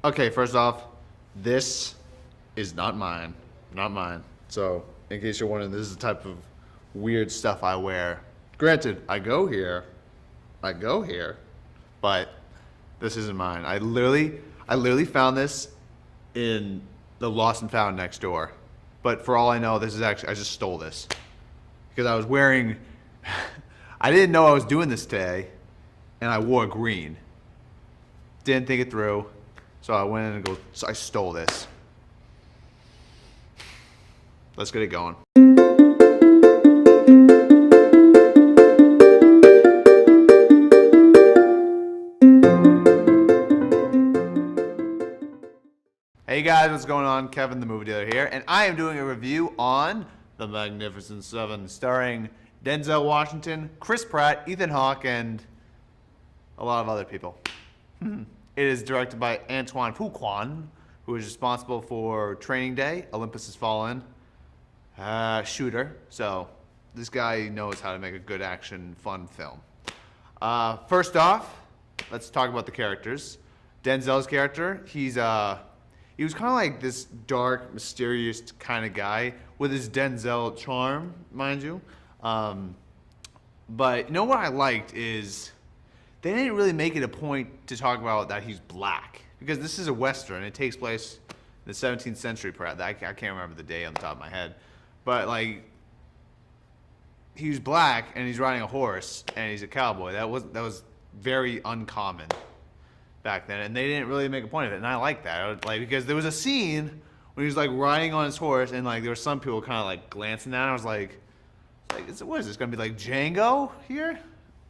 Okay, first off, this is not mine. Not mine. So, in case you're wondering, this is the type of weird stuff I wear. Granted, I go here, but this isn't mine. I literally found this in the Lost and Found next door. But for all I know, this is actually, I just stole this. Because I was wearing, I didn't know I was doing this today, and I wore green. Didn't think it through, so I went in and I stole this. Let's get it going. Hey guys, what's going on? Kevin the Movie Dealer here, and I am doing a review on The Magnificent Seven, starring Denzel Washington, Chris Pratt, Ethan Hawke, and a lot of other people. It is directed by Antoine Fuqua, who is responsible for Training Day, Olympus Has Fallen, Shooter. So this guy knows how to make a good action, fun film. First off, let's talk about the characters. Denzel's character, he was kind of like this dark, mysterious kind of guy with his Denzel charm, mind you. But you know what I liked is they didn't really make it a point to talk about that he's black, because this is a Western. It takes place in the 17th century, perhaps. I can't remember the day on the top of my head. But like, he was black and he's riding a horse and he's a cowboy. That was very uncommon back then, and they didn't really make a point of it, and I like that. Because there was a scene when he was like riding on his horse, and like there were some people kind of like glancing at it. I was like, what is this gonna be, like Django here?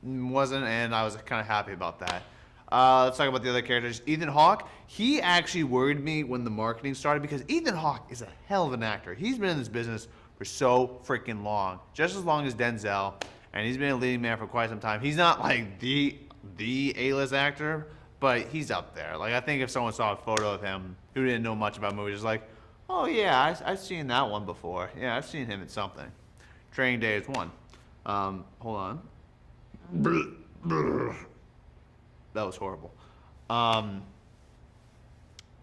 Wasn't, and I was kind of happy about that. Let's talk about the other characters. Ethan Hawke, he actually worried me when the marketing started, because Ethan Hawke is a hell of an actor. He's been in this business for so freaking long, just as long as Denzel, and he's been a leading man for quite some time. He's not like the A-list actor, but he's up there. Like, I think if someone saw a photo of him who didn't know much about movies, it's like, oh yeah, I've seen that one before. Yeah, I've seen him in something. Training Day is one. Hold on. That was horrible.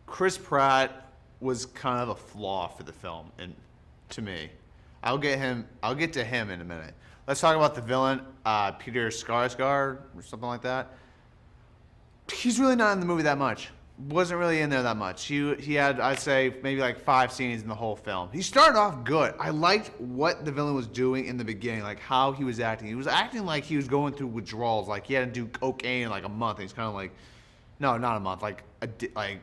Chris Pratt was kind of a flaw for the film, and to me, I'll get to him in a minute. Let's talk about the villain, Peter Skarsgård or something like that. He's really not in the movie that much. Wasn't really in there that much. He had, I'd say, maybe like 5 scenes in the whole film. He started off good. I liked what the villain was doing in the beginning, like how he was acting. He was acting like he was going through withdrawals, like he had to do cocaine in like a month. And he's kind of like, no, not a month, like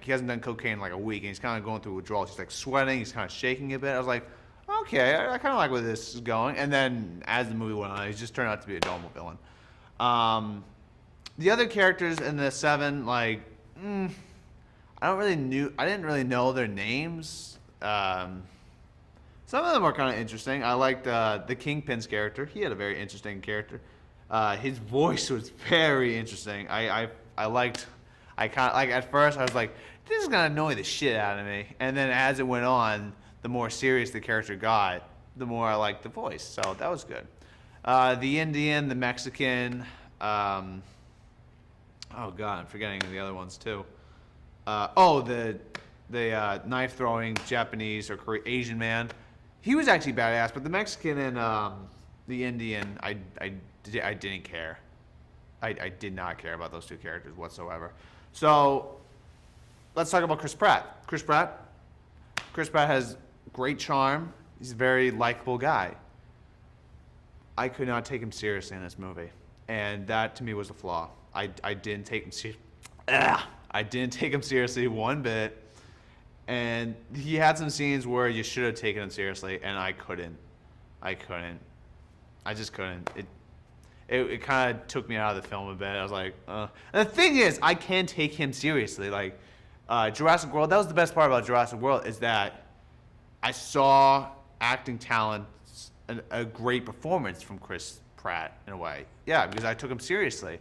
he hasn't done cocaine in like a week, and he's kind of going through withdrawals. He's like sweating, he's kind of shaking a bit. I was like, okay, I kind of like where this is going. And then as the movie went on, he just turned out to be a normal villain. The other characters in the 7, like, I didn't really know their names. Some of them were kind of interesting. I liked the Kingpin's character. He had a very interesting character. His voice was very interesting. I at first I was like, this is gonna annoy the shit out of me. And then as it went on, the more serious the character got, the more I liked the voice. So that was good. The Indian, the Mexican, oh god, I'm forgetting the other ones too. The knife throwing Japanese or Asian man, he was actually badass. But the Mexican and the Indian, I didn't care. I did not care about those two characters whatsoever. So let's talk about Chris Pratt. Chris Pratt has great charm. He's a very likable guy. I could not take him seriously in this movie, and that to me was a flaw. I didn't take him seriously. I didn't take him seriously one bit, and he had some scenes where you should have taken him seriously, and I couldn't. I just couldn't. It kind of took me out of the film a bit. I was like, And the thing is, I can take him seriously. Like, Jurassic World, that was the best part about Jurassic World, is that I saw acting talent, a great performance from Chris Pratt in a way. Yeah, because I took him seriously.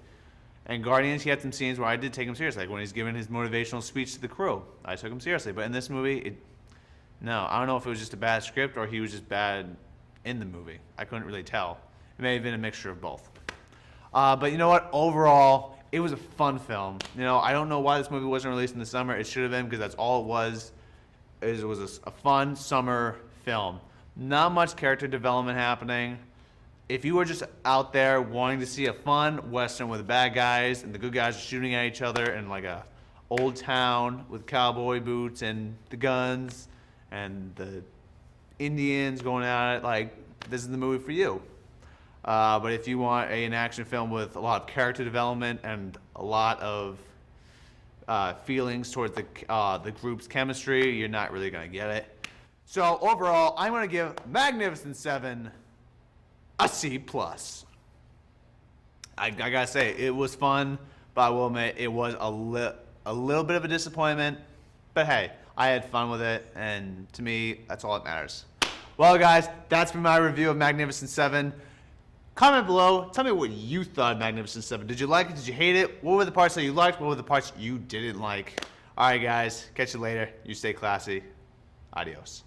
And Guardians, he had some scenes where I did take him seriously, like when he's giving his motivational speech to the crew. I took him seriously. But in this movie, no. I don't know if it was just a bad script or he was just bad in the movie. I couldn't really tell. It may have been a mixture of both. But you know what? Overall, it was a fun film. You know, I don't know why this movie wasn't released in the summer. It should have been, because that's all it was. It was a fun summer film. Not much character development happening. If you were just out there wanting to see a fun Western with the bad guys and the good guys shooting at each other in like a old town with cowboy boots and the guns and the Indians going at it, like, this is the movie for you. But if you want an action film with a lot of character development and a lot of feelings towards the group's chemistry, you're not really going to get it. So overall, I'm going to give Magnificent Seven a C+. I gotta say, it was fun, but I will admit it was a little bit of a disappointment. But hey, I had fun with it, and to me, that's all that matters. Well, guys, that's been my review of Magnificent Seven. Comment below. Tell me what you thought of Magnificent Seven. Did you like it? Did you hate it? What were the parts that you liked? What were the parts you didn't like? All right, guys. Catch you later. You stay classy. Adios.